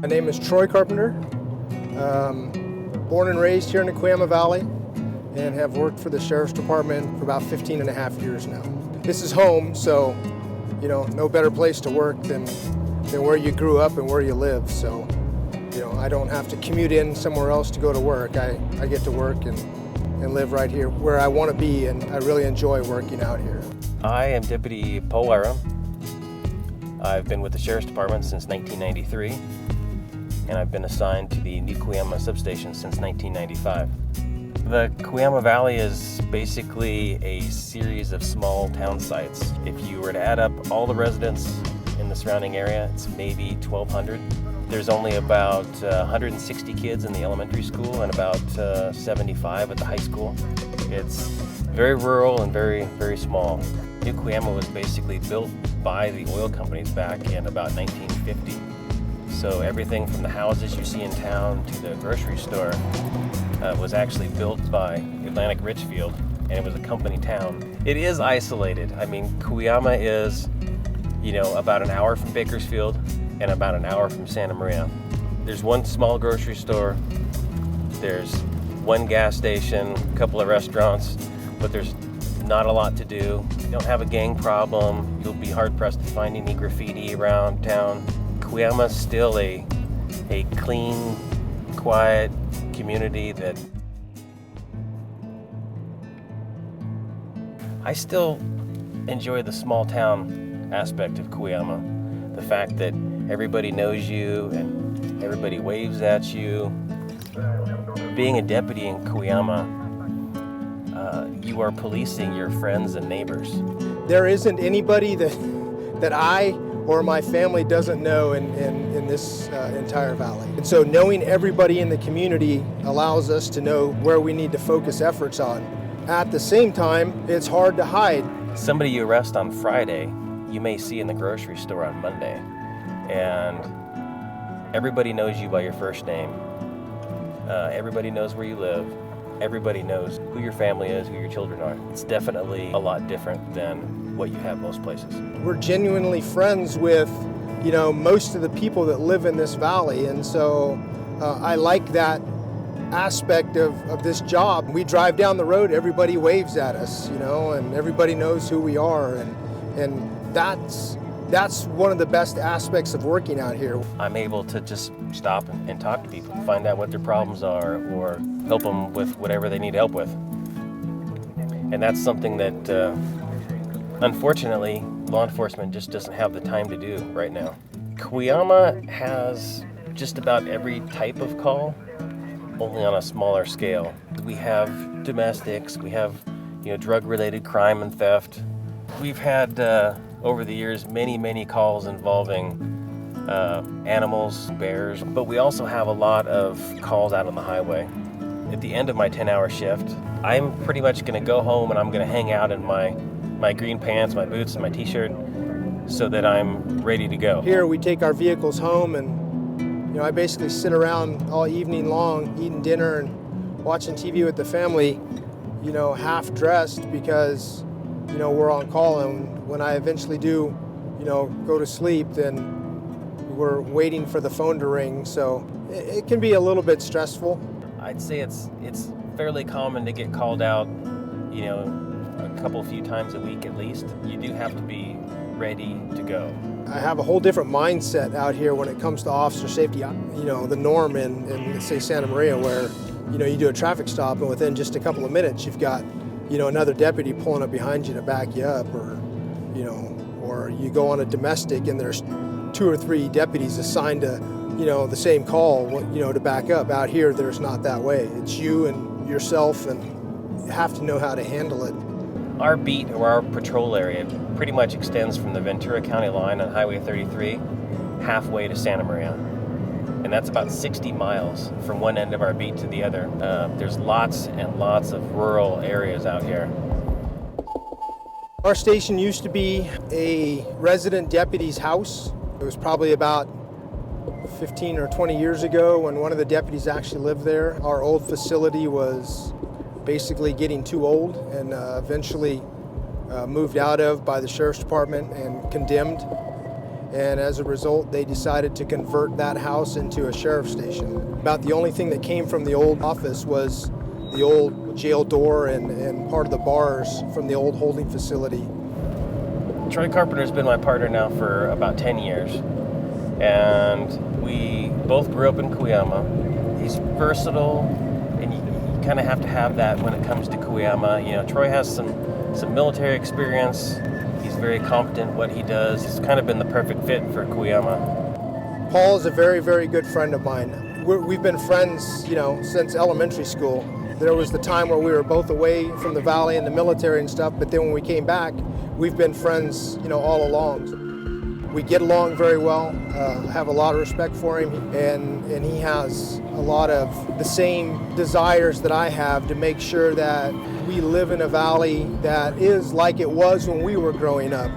My name is Troy Carpenter. Born and raised here in the Cuyama Valley and have worked for the Sheriff's Department for about 15 and a half years now. This is home, so no better place to work than where you grew up and where you live. So I don't have to commute in somewhere else to go to work. I get to work and live right here where I want to be, and I really enjoy working out here. I am Deputy Paul Wyrum. I've been with the Sheriff's Department since 1993, and I've been assigned to the new Cuyama substation since 1995. The Cuyama Valley is basically a series of small town sites. If you were to add up all the residents in the surrounding area, it's maybe 1,200. There's only about 160 kids in the elementary school and about 75 at the high school. It's very rural and very, very small. New Cuyama was basically built by the oil companies back in about 1950. So everything from the houses you see in town to the grocery store was actually built by Atlantic Richfield, and it was a company town. It is isolated. I mean, Cuyama is, about an hour from Bakersfield and about an hour from Santa Maria. There's one small grocery store, there's one gas station, a couple of restaurants, but there's not a lot to do. You don't have a gang problem. You'll be hard-pressed to find any graffiti around town. Cuyama's still a clean, quiet community that I still enjoy the small town aspect of Cuyama. The fact that everybody knows you and everybody waves at you. Being a deputy in Cuyama, you are policing your friends and neighbors. There isn't anybody that I or my family doesn't know in this entire valley. And so knowing everybody in the community allows us to know where we need to focus efforts on. At the same time, it's hard to hide. Somebody you arrest on Friday, you may see in the grocery store on Monday. And everybody knows you by your first name. Everybody knows where you live. Everybody knows who your family is, who your children are. It's definitely a lot different than what you have most places. We're genuinely friends with, most of the people that live in this valley, and so I like that aspect of this job. We drive down the road, everybody waves at us, and everybody knows who we are, and that's one of the best aspects of working out here. I'm able to just stop and talk to people, find out what their problems are, or help them with whatever they need help with. And that's something that, unfortunately, law enforcement just doesn't have the time to do right now. Cuyama has just about every type of call, only on a smaller scale. We have domestics, we have, drug-related crime and theft. We've had, over the years, many calls involving animals, bears, but we also have a lot of calls out on the highway. At the end of my 10-hour shift, I'm pretty much going to go home and I'm going to hang out in my green pants, my boots, and my t-shirt so that I'm ready to go. Here we take our vehicles home, and I basically sit around all evening long eating dinner and watching TV with the family, half dressed because we're on call, and when I eventually do go to sleep, then we're waiting for the phone to ring, so it can be a little bit stressful. I'd say it's fairly common to get called out, a few times a week at least. You do have to be ready to go. I have a whole different mindset out here when it comes to officer safety. The norm in say Santa Maria, where you do a traffic stop and within just a couple of minutes you've got another deputy pulling up behind you to back you up, or you go on a domestic and there's 2 or 3 deputies assigned to the same call to back up. Out here there's not that way. It's you and yourself, and you have to know how to handle it. Our beat, or our patrol area, pretty much extends from the Ventura County line on Highway 33 halfway to Santa Maria. And that's about 60 miles from one end of our beat to the other. There's lots and lots of rural areas out here. Our station used to be a resident deputy's house. It was probably about 15 or 20 years ago when one of the deputies actually lived there. Our old facility was basically getting too old and eventually moved out of by the Sheriff's Department and condemned. And as a result, they decided to convert that house into a sheriff's station. About the only thing that came from the old office was the old jail door and part of the bars from the old holding facility. Troy Carpenter's been my partner now for about 10 years, and we both grew up in Cuyama. He's versatile, and you kind of have to have that when it comes to Cuyama. You know, Troy has some military experience. He's very competent at what he does. He's kind of been the perfect fit for Cuyama. Paul is a very, very good friend of mine. We've been friends, since elementary school. There was the time where we were both away from the valley and the military and stuff, but then when we came back, we've been friends, all along. We get along very well, have a lot of respect for him, and he has a lot of the same desires that I have to make sure that we live in a valley that is like it was when we were growing up.